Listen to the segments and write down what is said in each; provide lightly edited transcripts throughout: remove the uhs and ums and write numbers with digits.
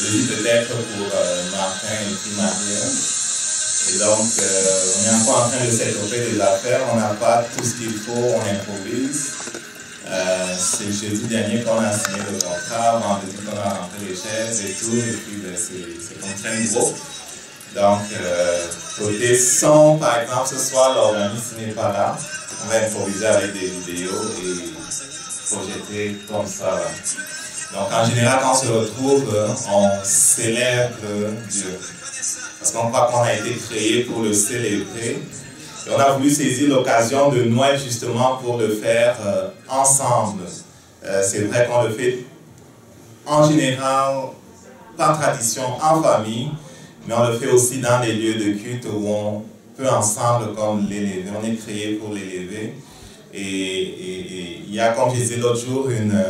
le dit peut-être pour Martin et puis Marielle. Et donc, on est encore en train de s'étoffer des affaires, on n'a pas tout ce qu'il faut, on improvise. C'est jeudi dernier qu'on a signé le contrat, vendredi qu'on a rentré les chaises et tout, et puis c'est comme très gros. Donc, côté son, par exemple, ce soir, l'organiste n'est pas là. On va improviser avec des vidéos et projeter comme ça. Là. Donc, en général, quand on se retrouve, on célèbre Dieu. Parce qu'on croit qu'on a été créé pour le célébrer. Et on a voulu saisir l'occasion de Noël justement pour le faire ensemble. C'est vrai qu'on le fait en général, par tradition, en famille, mais on le fait aussi dans des lieux de culte où on peut ensemble comme l'élever. On est créé pour l'élever. Et il y a, comme je disais l'autre jour, une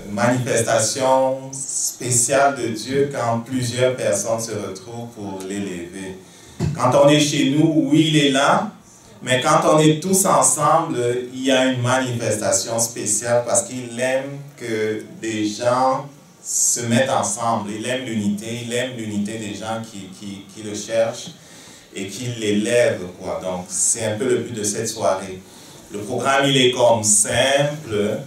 manifestation spéciale de Dieu quand plusieurs personnes se retrouvent pour l'élever. Quand on est chez nous, oui, il est là, mais quand on est tous ensemble, il y a une manifestation spéciale parce qu'il aime que des gens se mettent ensemble. Il aime l'unité des gens qui le cherchent et qui l'élèvent, quoi. Donc, c'est un peu le but de cette soirée. Le programme, il est comme simple.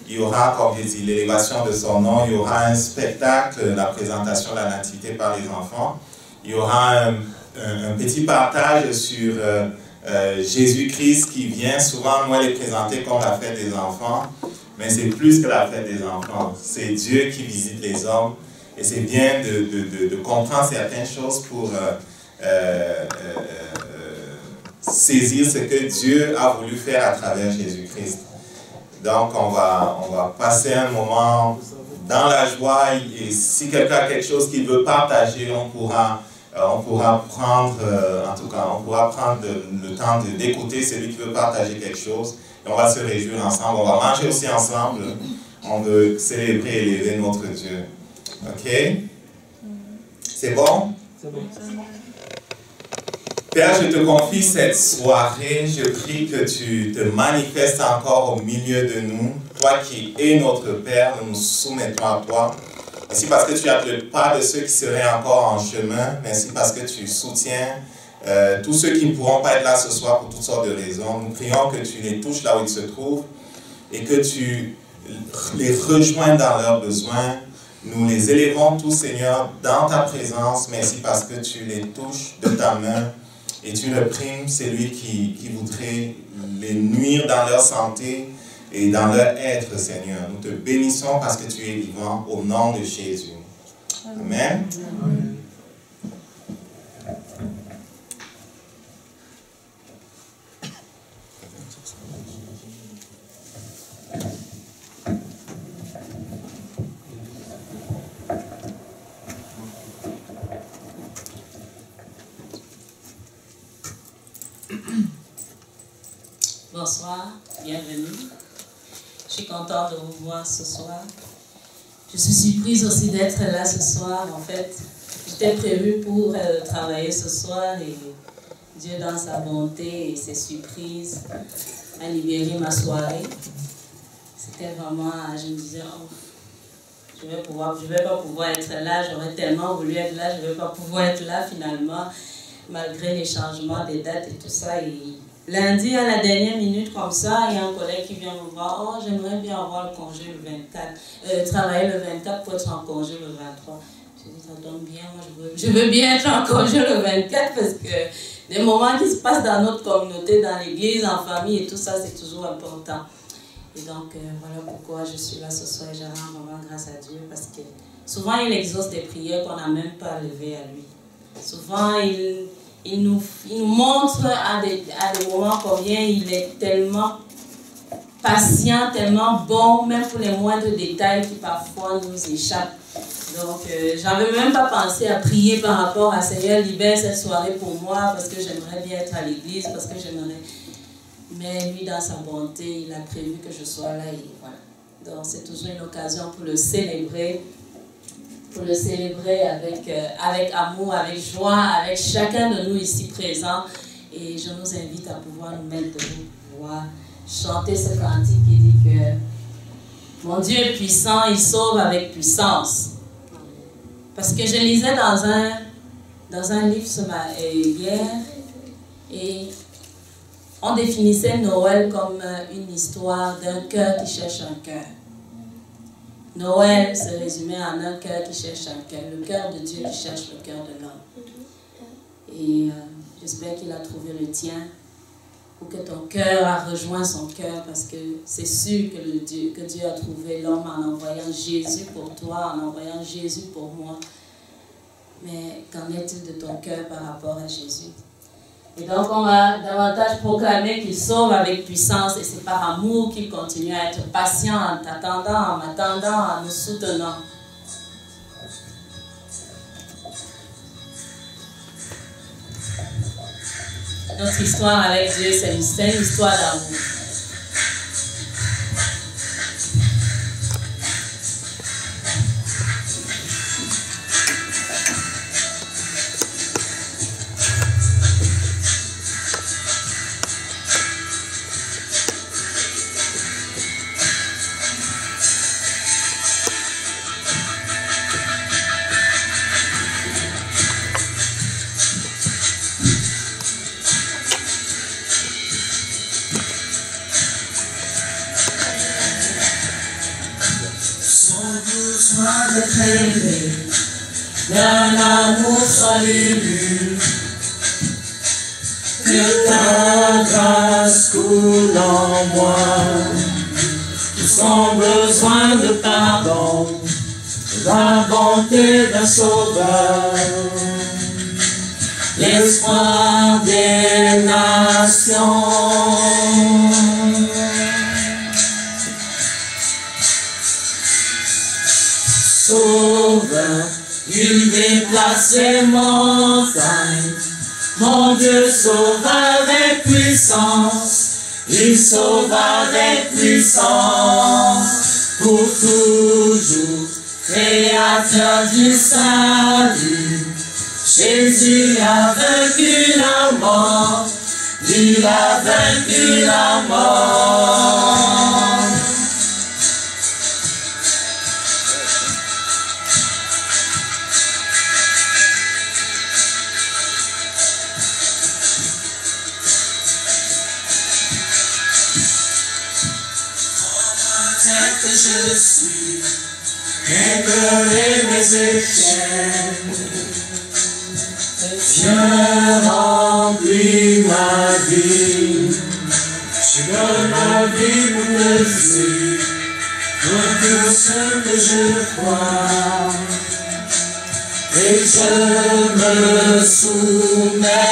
Il y aura, comme j'ai dit, l'élévation de son nom. Il y aura un spectacle, la présentation de la nativité par les enfants. Il y aura un petit partage sur Jésus-Christ qui vient. Souvent, Noël est présenté comme la fête des enfants. Mais c'est plus que la fête des enfants. C'est Dieu qui visite les hommes. Et c'est bien de comprendre certaines choses pour saisir ce que Dieu a voulu faire à travers Jésus-Christ. Donc, on va passer un moment dans la joie. Et si quelqu'un a quelque chose qu'il veut partager, on pourra prendre, en tout cas, on pourra prendre le temps d'écouter celui qui veut partager quelque chose. Et on va se réjouir ensemble. On va manger aussi ensemble. On veut célébrer et élever notre Dieu. OK? C'est bon? C'est bon. Père, je te confie cette soirée. Je prie que tu te manifestes encore au milieu de nous. Toi qui es notre Père, nous nous soumettons à toi. Merci parce que tu as le pas de ceux qui seraient encore en chemin. Merci parce que tu soutiens tous ceux qui ne pourront pas être là ce soir pour toutes sortes de raisons. Nous prions que tu les touches là où ils se trouvent et que tu les rejoins dans leurs besoins. Nous les élevons tous, Seigneur, dans ta présence. Merci parce que tu les touches de ta main et tu reprimes celui qui voudrait les nuire dans leur santé et dans leur être, Seigneur. Nous te bénissons parce que tu es vivant au nom de Jésus. Amen. Amen. Bonsoir, bienvenue. Je suis contente de vous voir ce soir. Je suis surprise aussi d'être là ce soir. En fait, j'étais prévue pour travailler ce soir et Dieu, dans sa bonté et ses surprises, a libéré ma soirée. C'était vraiment, je me disais, oh, je vais pas pouvoir être là. J'aurais tellement voulu être là, je ne vais pas pouvoir être là finalement, malgré les changements des dates et tout ça. Et lundi, à la dernière minute, comme ça, il y a un collègue qui vient me voir. Oh, j'aimerais bien avoir le congé le 24. Travailler le 24 pour être en congé le 23. Je dis, ça tombe bien, moi je veux bien être en congé le 24 parce que des moments qui se passent dans notre communauté, dans l'église, en famille et tout ça, c'est toujours important. Et donc, voilà pourquoi je suis là ce soir et je rends vraiment grâce à Dieu parce que souvent, il exauce des prières qu'on n'a même pas levées à lui. Souvent, il nous montre à des moments combien il est tellement patient, tellement bon, même pour les moindres détails qui parfois nous échappent. Donc, j'avais même pas pensé à prier par rapport à Seigneur, libère cette soirée pour moi parce que j'aimerais bien être à l'église, parce que j'aimerais... Mais lui, dans sa bonté, il a prévu que je sois là et voilà. Donc, c'est toujours une occasion pour le célébrer. Pour le célébrer avec amour, avec joie, avec chacun de nous ici présents. Et je nous invite à pouvoir nous mettre debout, pouvoir chanter ce cantique qui dit que mon Dieu est puissant, il sauve avec puissance. Parce que je lisais dans un livre hier, et on définissait Noël comme une histoire d'un cœur qui cherche un cœur. Noël se résumait en un cœur qui cherche un cœur, le cœur de Dieu qui cherche le cœur de l'homme. Et j'espère qu'il a trouvé le tien, ou que ton cœur a rejoint son cœur, parce que c'est sûr que Dieu a trouvé l'homme en envoyant Jésus pour toi, en envoyant Jésus pour moi. Mais qu'en est-il de ton cœur par rapport à Jésus? Et donc on va davantage proclamer qu'il sauve avec puissance, et c'est par amour qu'il continue à être patient en t'attendant, en m'attendant, en nous soutenant. Notre histoire avec Dieu, c'est une histoire d'amour. D'un amour solide, que ta grâce coule en moi, sans besoin de pardon, la bonté d'un sauveur, l'espoir des nations. Sauveur, il déplace les montagnes. Mon Dieu sauve avec puissance. Il sauve avec puissance. Pour toujours, créateur du salut. Jésus a vaincu la mort. Il a vaincu la mort. Que je suis, écœuré mes échecs, viens remplir ma vie, je donne ma vie pour te suivre, pour tout ce que je crois, et je me soumets.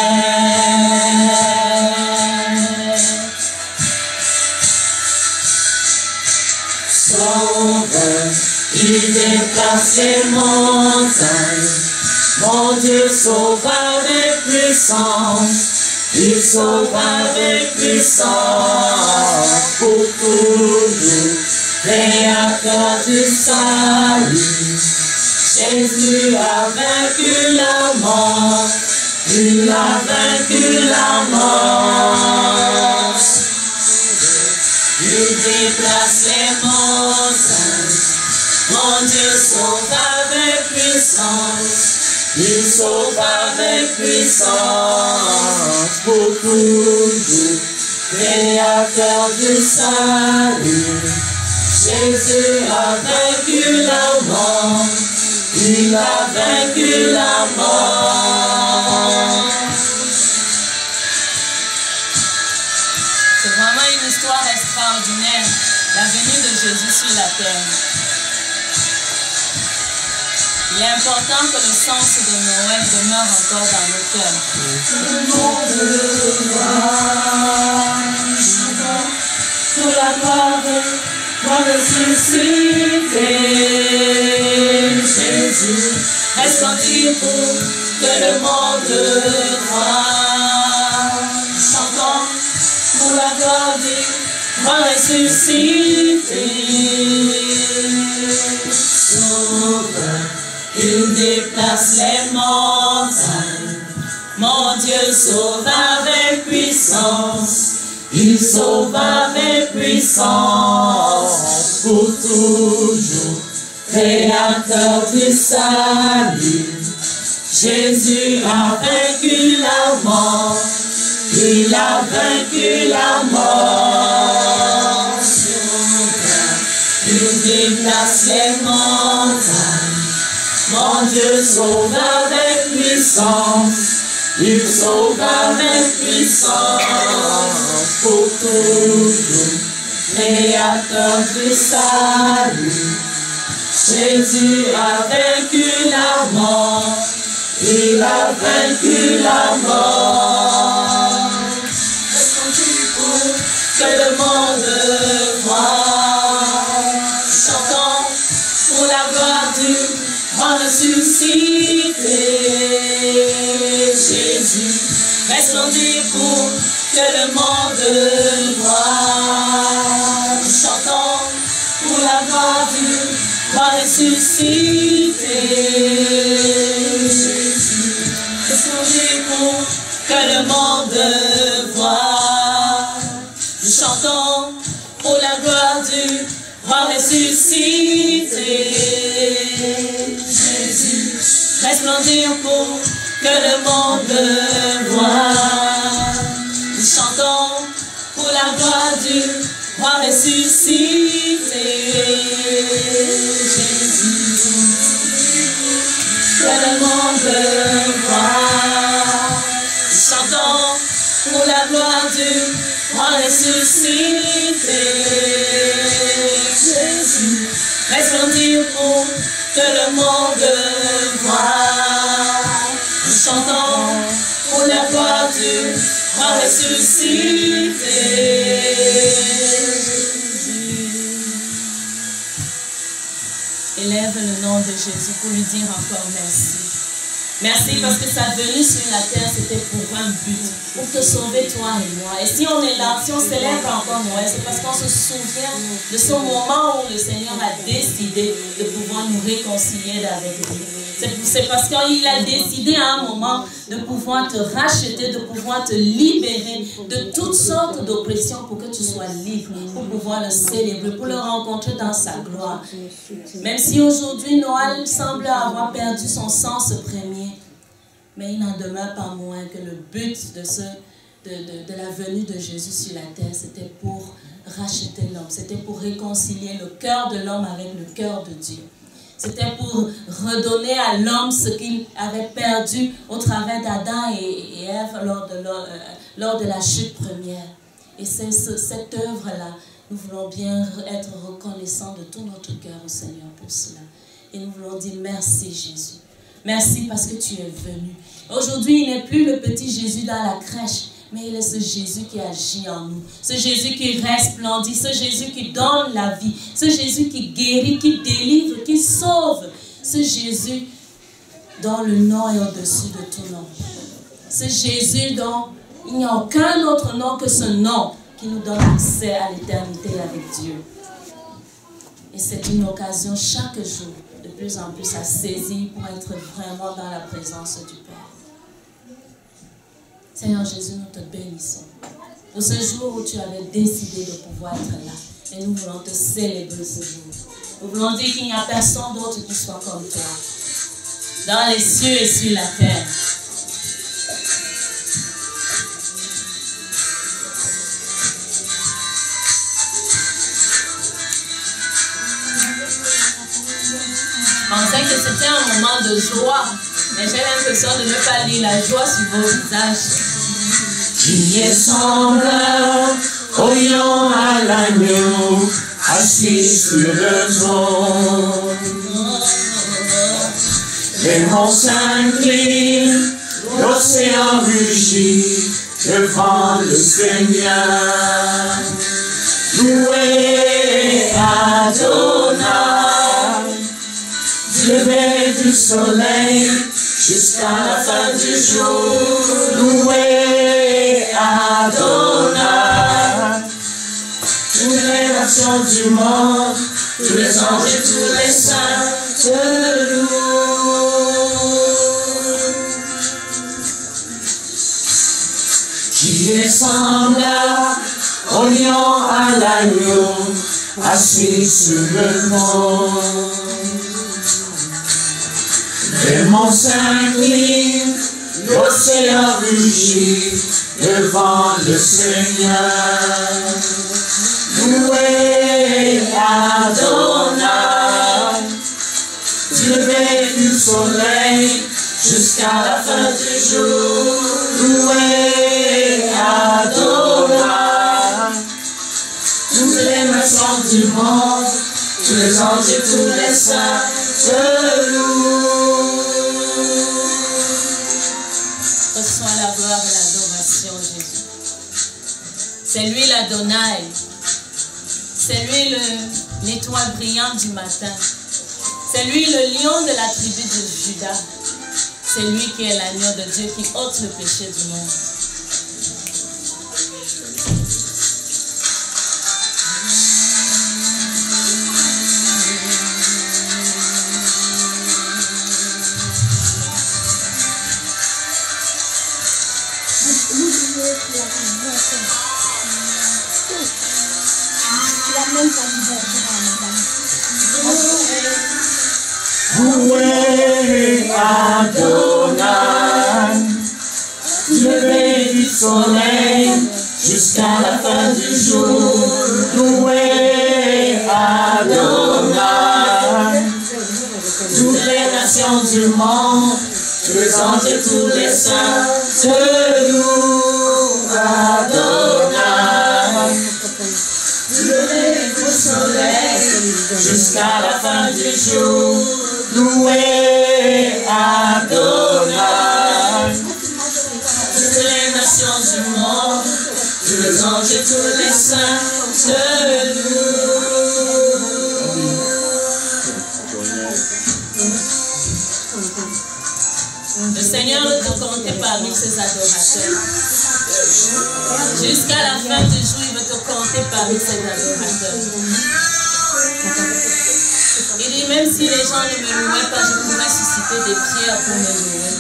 Sauveur, il déplace les montagnes. Mon Dieu sauve avec puissance. Il sauve avec puissance. Pour toujours, créateur du salut. Jésus a vaincu la mort. Il a vaincu la mort. Il déplace les montagnes. Mon Dieu sauve avec puissance. Il sauve avec puissance. Pour toujours, créateur du salut. Jésus a vaincu la mort. Il a vaincu la mort. C'est vraiment une histoire extraordinaire, la venue de Jésus sur la terre. Il est important que le sens de Noël demeure encore dans nos cœurs. Le monde va, pour la gloire de ressusciter. Jésus est sorti pour que le monde voie. Chantons pour la gloire va ressusciter. Sauveur, il déplace les montagnes. Mon Dieu sauve avec puissance. Il sauve avec puissance. Pour toujours, Créateur du salut. Jésus a vaincu la mort. Il a vaincu la mort. Il déplace les montagnes. Mon Dieu sauve avec puissance. Il sauve avec puissance pour toujours. Créateur du salut. Jésus a vaincu la mort. Il a vaincu la mort. Que le monde voit. Chantons pour la gloire du roi ressuscité. Jésus resplendit pour que le monde voit. Chantons pour la gloire du roi ressuscité. Jésus resplendit pour que le monde voit. Nous chantons pour la gloire du roi ressuscité. Jésus resplendir pour que le monde voit. Nous chantons pour la gloire du roi ressuscité. Jésus, que le monde voit. Nous chantons pour la gloire du roi ressuscité. Jésus, resplendir pour que le monde voit. Nous chantons pour la gloire du roi ressuscité. Élève le nom de Jésus pour lui dire encore merci. Merci parce que sa venue sur la terre, c'était pour un but, pour te sauver toi et moi. Et si on est là, si on célèbre encore Noël, c'est parce qu'on se souvient de ce moment où le Seigneur a décidé de pouvoir nous réconcilier avec lui. C'est parce qu'il a décidé à un moment de pouvoir te racheter, de pouvoir te libérer de toutes sortes d'oppressions pour que tu sois libre, pour pouvoir le célébrer, pour le rencontrer dans sa gloire. Même si aujourd'hui Noël semble avoir perdu son sens premier, mais il n'en demeure pas moins que le but de la venue de Jésus sur la terre, c'était pour racheter l'homme, c'était pour réconcilier le cœur de l'homme avec le cœur de Dieu. C'était pour redonner à l'homme ce qu'il avait perdu au travers d'Adam et Ève lors de la chute première. Et c'est cette œuvre-là, nous voulons bien être reconnaissants de tout notre cœur au Seigneur pour cela. Et nous voulons dire merci Jésus. Merci parce que tu es venu. Aujourd'hui, il n'est plus le petit Jésus dans la crèche, mais il est ce Jésus qui agit en nous, ce Jésus qui resplendit, ce Jésus qui donne la vie, ce Jésus qui guérit, qui délivre, qui sauve, ce Jésus dont le nom est au-dessus de tout nom. Ce Jésus dont il n'y a aucun autre nom que ce nom qui nous donne accès à l'éternité avec Dieu. Et c'est une occasion chaque jour, de plus en plus à saisir pour être vraiment dans la présence du Père. Seigneur Jésus, nous te bénissons pour ce jour où tu avais décidé de pouvoir être là. Et nous voulons te célébrer ce jour. Nous voulons dire qu'il n'y a personne d'autre qui soit comme toi, dans les cieux et sur la terre. Je pensais que c'était un moment de joie, mais j'ai l'impression de ne pas lire la joie sur vos visages. Qui est semblable au lion à l'agneau, assis sur le trône. Les monts s'inclinent, l'océan rugit devant le Seigneur. Louez Adonai, du lever du soleil jusqu'à la fin du jour. Louez Adonai, toutes les nations du monde, tous les anges et tous les saints te louent. Qui est semblable au lion à l'agneau, assis sur le trône. Les monts s'inclinent, l'océan rugit devant le Seigneur. Louez Adonai, du lever du soleil jusqu'à la fin du jour. Louez Adonai, toutes les nations du monde, tous les anges et tous les saints te louent. Reçois la gloire et l'adoration, Jésus. C'est lui l'Adonai. C'est lui l'étoile brillante du matin. C'est lui le lion de la tribu de Juda. C'est lui qui est l'agneau de Dieu qui ôte le péché du monde. Louez Adonai, du lever du soleil jusqu'à la fin du jour. Louez Adonai, toutes les nations du monde, tous les anges et tous les saints te louent. Adonai, du lever du soleil jusqu'à la fin du jour. Louez Adonai, toutes les nations du monde, tous les anges et tous les saints te louent. Le Seigneur veut te compter parmi ses adorateurs. Jusqu'à la fin du jour, il veut te compter parmi ses adorateurs. Il dit, même si les gens ne me louaient pas, je pourrais susciter des pierres pour me louer.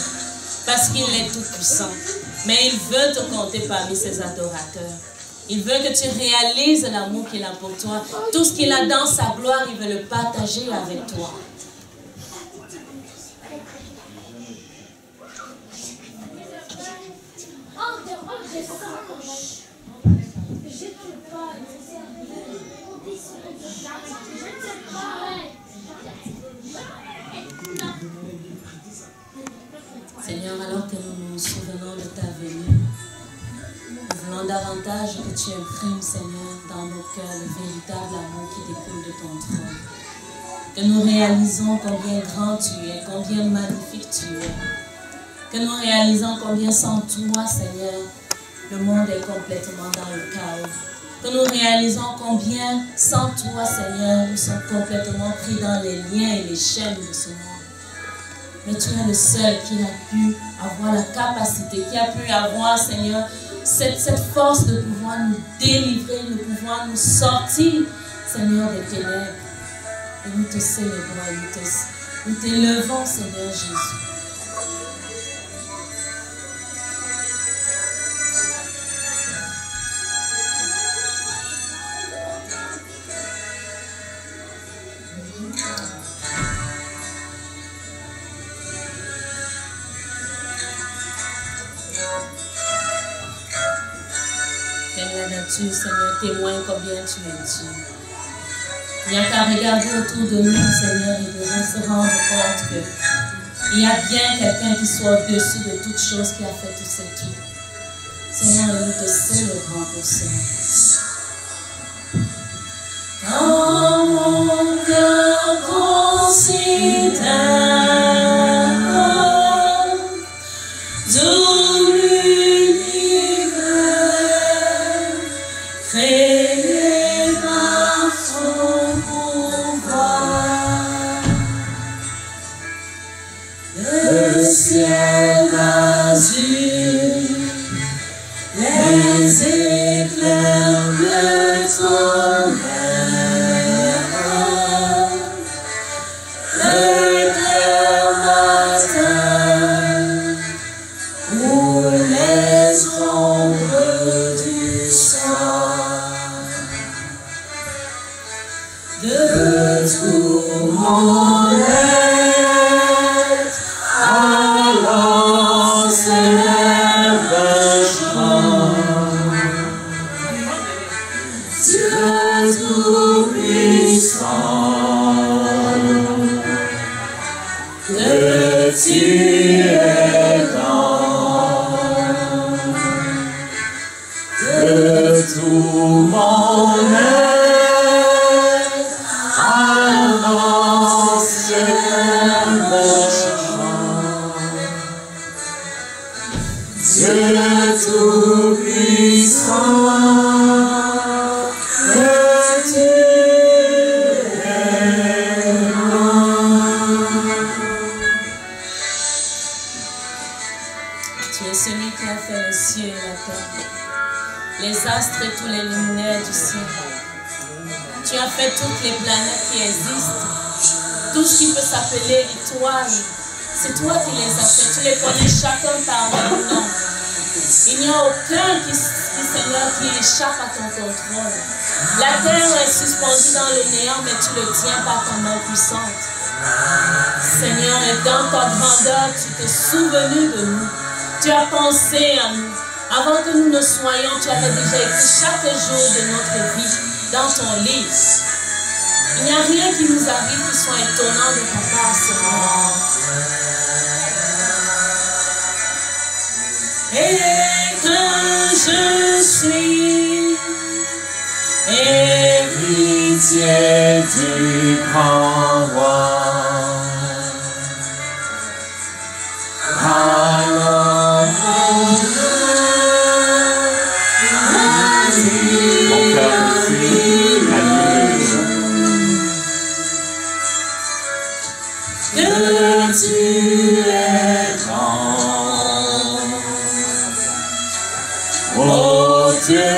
Parce qu'il est tout puissant. Mais il veut te compter parmi ses adorateurs. Il veut que tu réalises l'amour qu'il a pour toi. Tout ce qu'il a dans sa gloire, il veut le partager avec toi. Seigneur, alors que nous nous souvenons de ta venue, nous voulons davantage que tu imprimes, Seigneur, dans nos cœurs le véritable amour qui découle de ton trône. Que nous réalisons combien grand tu es, combien magnifique tu es. Que nous réalisons combien sans toi, Seigneur, le monde est complètement dans le chaos. Que nous réalisons combien sans toi, Seigneur, nous sommes complètement pris dans les liens et les chaînes de ce monde. Mais tu es le seul qui a pu avoir la capacité, qui a pu avoir, Seigneur, cette force de pouvoir nous délivrer, de pouvoir nous sortir, Seigneur, des ténèbres. Et nous te célébrons, nous t'élevons, Seigneur Jésus. Seigneur, témoigne combien tu es Dieu. Il n'y a qu'à regarder autour de nous, Seigneur, et de se rendre compte qu'il y a bien quelqu'un qui soit au-dessus de toute chose, qui a fait toutes ces trucs. Seigneur, nous te célébrons pour cela. Quand mon cœur considère tout l'univers créé par son pouvoir, le ciel azur, les éclairs de tonnerre, le clair matin, ou les ombres du soir, de tout mon être, tu es grand. De tout mon être, avance mon chant. Dieu tout-puissant, que tu es grand. Tu es celui qui a fait les cieux et la terre, les astres et tous les luminaires du ciel. Tu as fait toutes les planètes qui existent, tout ce qui peut s'appeler étoiles. C'est toi qui les as fait, tu les connais chacun par leur nom. Il n'y a aucun Seigneur, qui échappe à ton contrôle. La terre est suspendue dans le néant, mais tu le tiens par ta main puissante. Seigneur, et dans ta grandeur, tu t'es souvenu de nous. Tu as pensé à nous. Avant que nous ne soyons, tu avais déjà écrit chaque jour de notre vie dans ton livre. Il n'y a rien qui nous arrive qui soit étonnant de ta part, Seigneur. Et que je suis héritier du grand roi, alors mon cœur crie alléluia. Que tu es grand, ô Dieu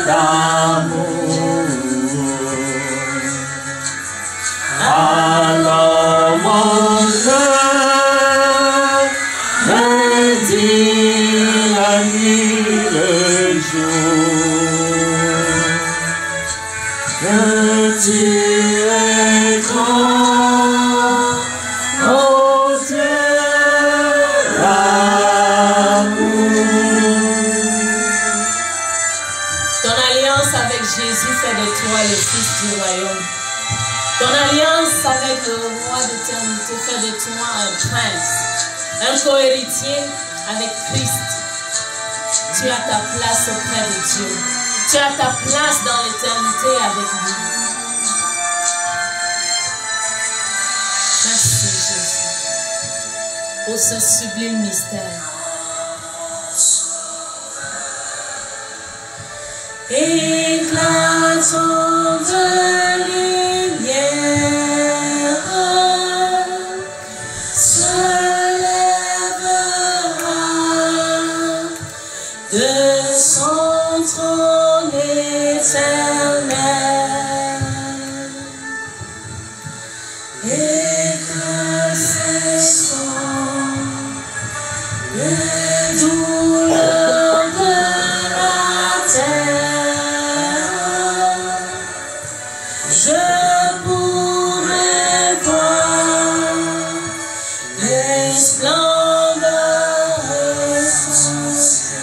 d'amour, alors mon cœur me dit la nuit, le jour, que tu es grand, ô Dieu d'amour. Ton alliance avec Jésus fait de toi le Fils du royaume. Ton alliance avec le roi d'éternité fait de toi un prince, un co-héritier avec Christ. Tu as ta place auprès de Dieu. Tu as ta place dans l'éternité avec lui. Merci Jésus pour ce sublime mystère. Éclatant de lumière, se lèvera de son trône éternel, et que ses sons, les douleurs de la terre, je pourrais voir les splendeurs essentielles.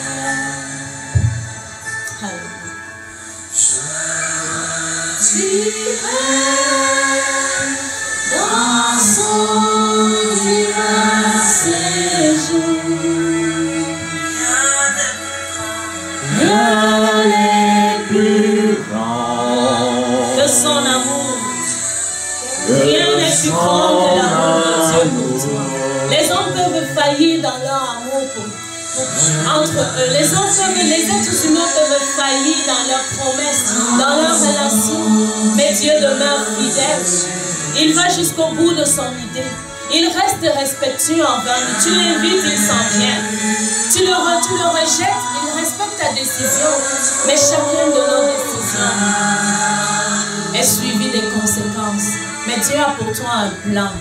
Alléluia. Je dirai dans son divin séjour, rien n'est plus grand De son amour. que Rien n'est plus grand que l'amour de Dieu son pour toi. amour. Les hommes peuvent faillir dans leur amour entre eux. Les êtres humains peuvent faillir dans leurs promesses, dans leurs relations. Mais Dieu demeure fidèle. Il va jusqu'au bout de son idée. Il reste respectueux envers nous. Tu l'invites, il s'en vient. Tu le rejettes, il respecte ta décision. Mais chacune de nos décisions est suivie des conséquences. Mais Dieu a pour toi un plan.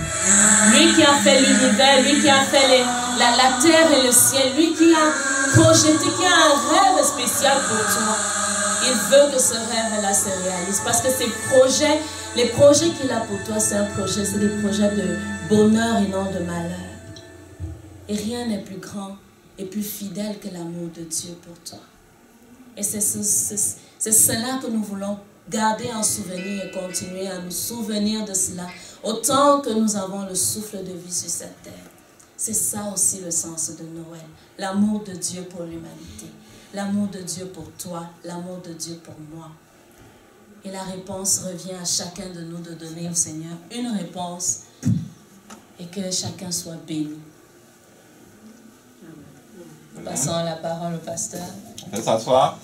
Lui qui a fait l'univers, lui qui a fait la terre et le ciel, lui qui a projeté, qui a un rêve spécial pour toi. Il veut que ce rêve-là se réalise. Parce que ces projets, les projets qu'il a pour toi, c'est des projets de bonheur et non de malheur. Et rien n'est plus grand et plus fidèle que l'amour de Dieu pour toi. Et c'est cela que nous voulons garder en souvenir et continuer à nous souvenir de cela, autant que nous avons le souffle de vie sur cette terre. C'est ça aussi le sens de Noël. L'amour de Dieu pour l'humanité. L'amour de Dieu pour toi. L'amour de Dieu pour moi. Et la réponse revient à chacun de nous de donner au Seigneur une réponse et que chacun soit béni. Nous passons la parole au pasteur. On peut s'asseoir.